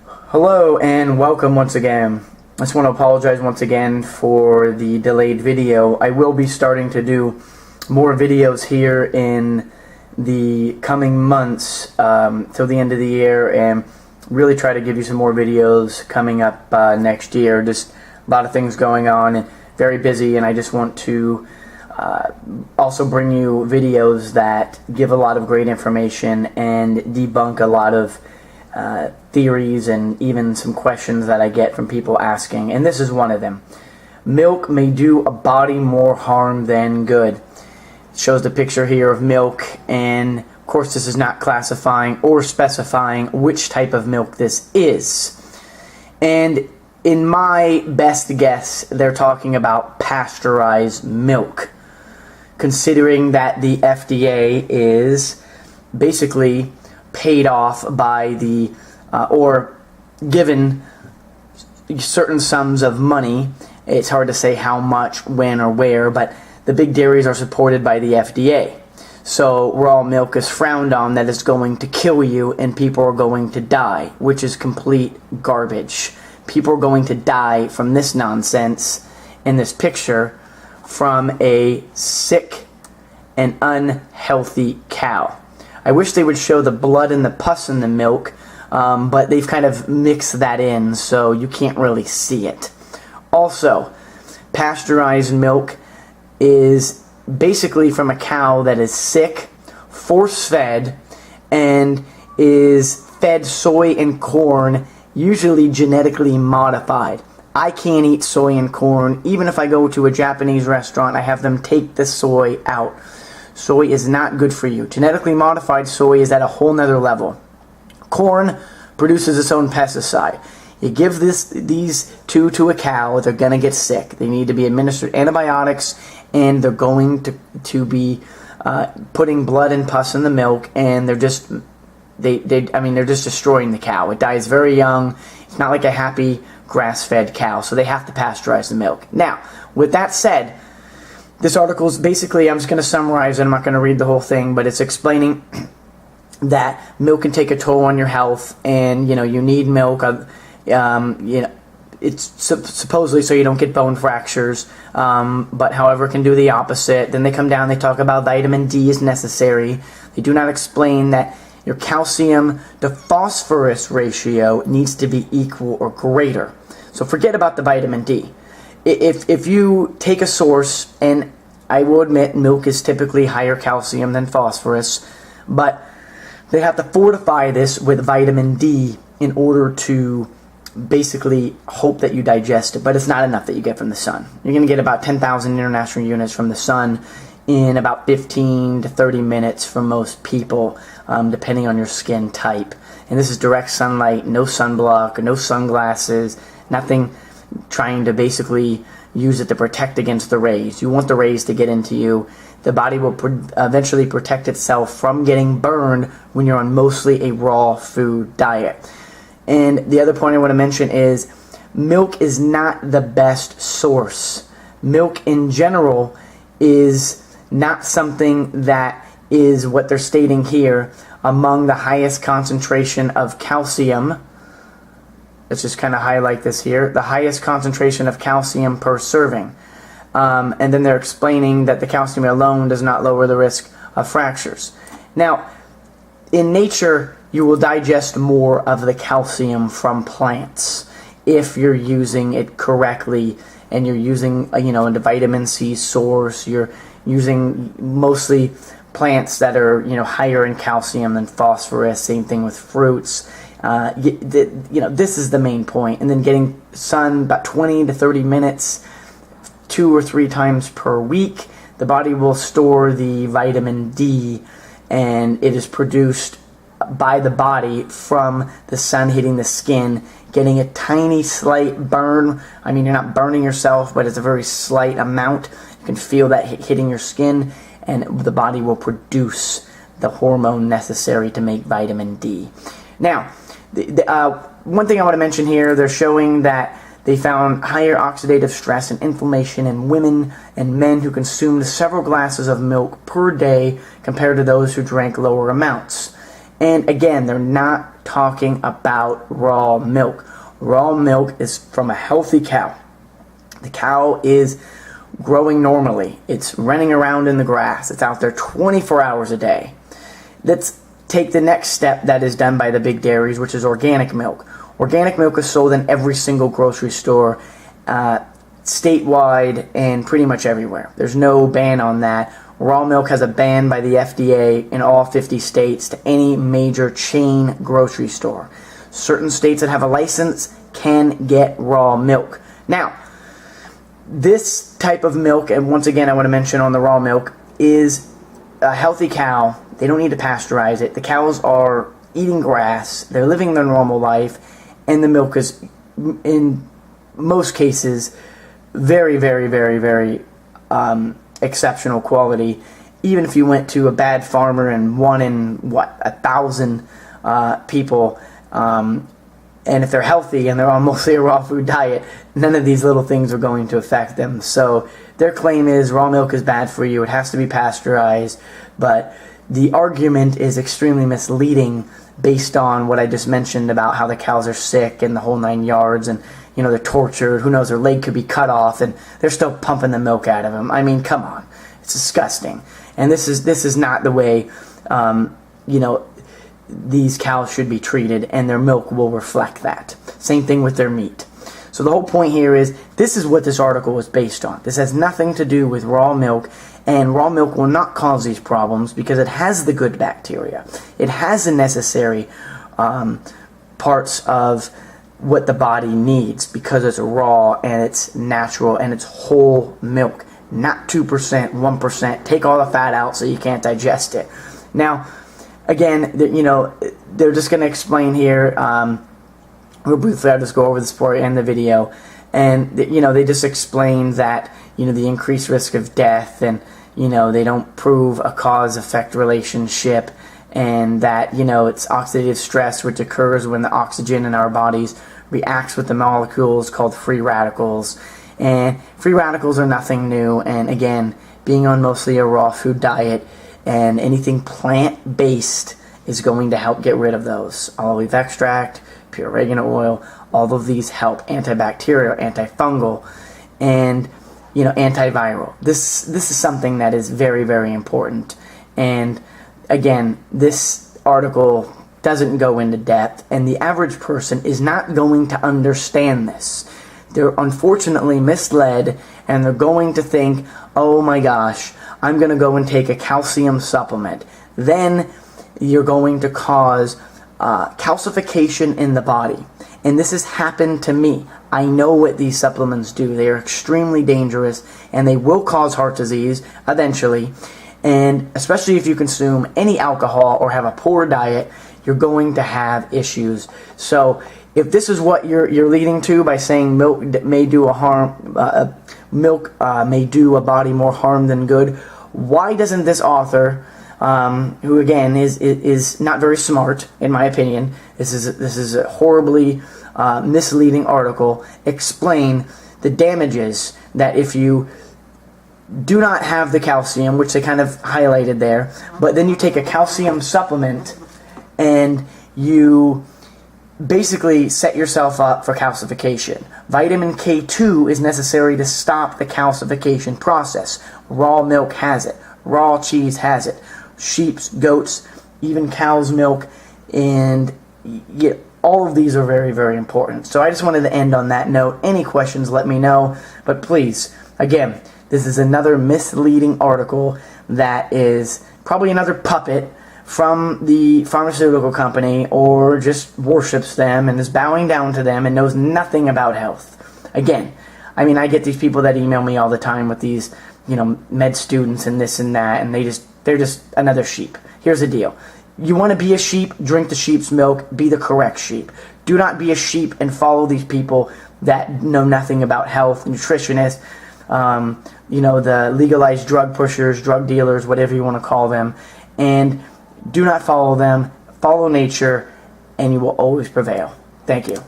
Hello and welcome once again. I just want to apologize once again for the delayed video. I will be starting to do more videos here in the coming months till the end of the year, and really try to give you some more videos coming up next year. Just a lot of things going on and very busy, and I just want to also bring you videos that give a lot of great information and debunk a lot of theories and even some questions that I get from people asking, and this is one of them. Milk may do a body more harm than good. It shows the picture here of milk, and of course this is not classifying or specifying which type of milk this is. And in my best guess, they're talking about pasteurized milk, considering that the FDA is basically paid off by the or given certain sums of money. It's hard to say how much, when, or where, but the big dairies are supported by the FDA. So raw milk is frowned on, that it's going to kill you and people are going to die, which is complete garbage. People are going to die from this nonsense in this picture from a sick and unhealthy cow. I wish they would show the blood and the pus in the milk, but they've kind of mixed that in so you can't really see it. Also, pasteurized milk is basically from a cow that is sick, force-fed, and is fed soy and corn, usually genetically modified. I can't eat soy and corn. Even if I go to a Japanese restaurant, I have them take the soy out. Soy is not good for you. Genetically modified soy is at a whole nother level. Corn produces its own pesticide. You give these two to a cow, they're going to get sick. They need to be administered antibiotics, and they're going to be putting blood and pus in the milk, and they're just destroying the cow. It dies very young. It's not like a happy grass-fed cow, so they have to pasteurize the milk. Now, with that said, this article is basically, I'm just going to summarize it. I'm not going to read the whole thing, but it's explaining that milk can take a toll on your health, and you need milk. It's supposedly so you don't get bone fractures, but however, it can do the opposite. Then they come down, they talk about vitamin D is necessary. They do not explain that your calcium to phosphorus ratio needs to be equal or greater. So forget about the vitamin D. If you take a source, and I will admit milk is typically higher calcium than phosphorus, but they have to fortify this with vitamin D in order to basically hope that you digest it, but it's not enough that you get from the sun. You're going to get about 10,000 international units from the sun in about 15 to 30 minutes for most people, depending on your skin type. And this is direct sunlight, no sunblock, no sunglasses, nothing trying to basically use it to protect against the rays. You want the rays to get into you. The body will eventually protect itself from getting burned when you're on mostly a raw food diet. And the other point I want to mention is milk is not the best source. Milk in general is not something that is what they're stating here among the highest concentration of calcium. Let's just kind of highlight this here. The highest concentration of calcium per serving. And then they're explaining that the calcium alone does not lower the risk of fractures. Now, in nature, you will digest more of the calcium from plants if you're using it correctly, and you're using a vitamin C source. You're using mostly plants that are higher in calcium than phosphorus. Same thing with fruits. This is the main point. And then getting sun about 20 to 30 minutes, 2 or 3 times per week. The body will store the vitamin D, and it is produced by the body from the sun hitting the skin, getting a tiny slight burn. I mean, you're not burning yourself, but it's a very slight amount. You can feel that hitting your skin, and the body will produce the hormone necessary to make vitamin D. Now, one thing I want to mention here, they're showing that they found higher oxidative stress and inflammation in women and men who consumed several glasses of milk per day compared to those who drank lower amounts. And again, they're not talking about raw milk. Raw milk is from a healthy cow. The cow is growing normally. It's running around in the grass. It's out there 24 hours a day. Let's take the next step that is done by the big dairies, which is organic milk. Organic milk is sold in every single grocery store, statewide and pretty much everywhere. There's no ban on that. Raw milk has a ban by the FDA in all 50 states to any major chain grocery store. Certain states that have a license can get raw milk. Now, this type of milk, and once again I want to mention on the raw milk, is a healthy cow. They don't need to pasteurize it. The cows are eating grass. They're living their normal life, and the milk is, in most cases, very, very, very, very exceptional quality. Even if you went to a bad farmer and one in 1,000 people, and if they're healthy and they're on mostly a raw food diet, none of these little things are going to affect them. So their claim is raw milk is bad for you. It has to be pasteurized. But the argument is extremely misleading based on what I just mentioned about how the cows are sick and the whole 9 yards, and they're tortured. Who knows, their leg could be cut off and they're still pumping the milk out of them. I mean, come on. It's disgusting. And this is not the way these cows should be treated, and their milk will reflect that. Same thing with their meat. So the whole point here is, this is what this article was based on. This has nothing to do with raw milk, and raw milk will not cause these problems because it has the good bacteria. It has the necessary parts of what the body needs because it's raw and it's natural and it's whole milk, not 2%, 1%. Take all the fat out so you can't digest it. Now, again, they're just going to explain here, real briefly. I'll just go over this before I end the video. And, they just explain that, the increased risk of death, and, they don't prove a cause-effect relationship, and that, it's oxidative stress, which occurs when the oxygen in our bodies reacts with the molecules called free radicals. And free radicals are nothing new, and again, being on mostly a raw food diet, and anything plant-based is going to help get rid of those. Olive leaf extract, pure oregano oil, all of these help antibacterial, antifungal, and antiviral. This is something that is very, very important. And again, this article doesn't go into depth, and the average person is not going to understand this. They're unfortunately misled, and they're going to think, oh my gosh, I'm going to go and take a calcium supplement. Then you're going to cause calcification in the body. And this has happened to me. I know what these supplements do. They are extremely dangerous, and they will cause heart disease eventually. And especially if you consume any alcohol or have a poor diet, you're going to have issues. So if this is what you're leading to by saying milk may do may do a body more harm than good, why doesn't this author, who again is not very smart in my opinion, this is a horribly misleading article, explain the damages that if you do not have the calcium, which they kind of highlighted there, but then you take a calcium supplement and you basically set yourself up for calcification. Vitamin K2 is necessary to stop the calcification process. Raw milk has it. Raw cheese has it. Sheep's, goats, even cow's milk, and all of these are very, very important. So I just wanted to end on that note. Any questions, let me know. But please, again, this is another misleading article that is probably another puppet from the pharmaceutical company, or just worships them and is bowing down to them and knows nothing about health. Again, I mean, I get these people that email me all the time with these, med students and this and that, and they're just another sheep. Here's the deal. You want to be a sheep, drink the sheep's milk, be the correct sheep. Do not be a sheep and follow these people that know nothing about health, nutritionists, the legalized drug pushers, drug dealers, whatever you want to call them, and do not follow them. Follow nature, and you will always prevail. Thank you.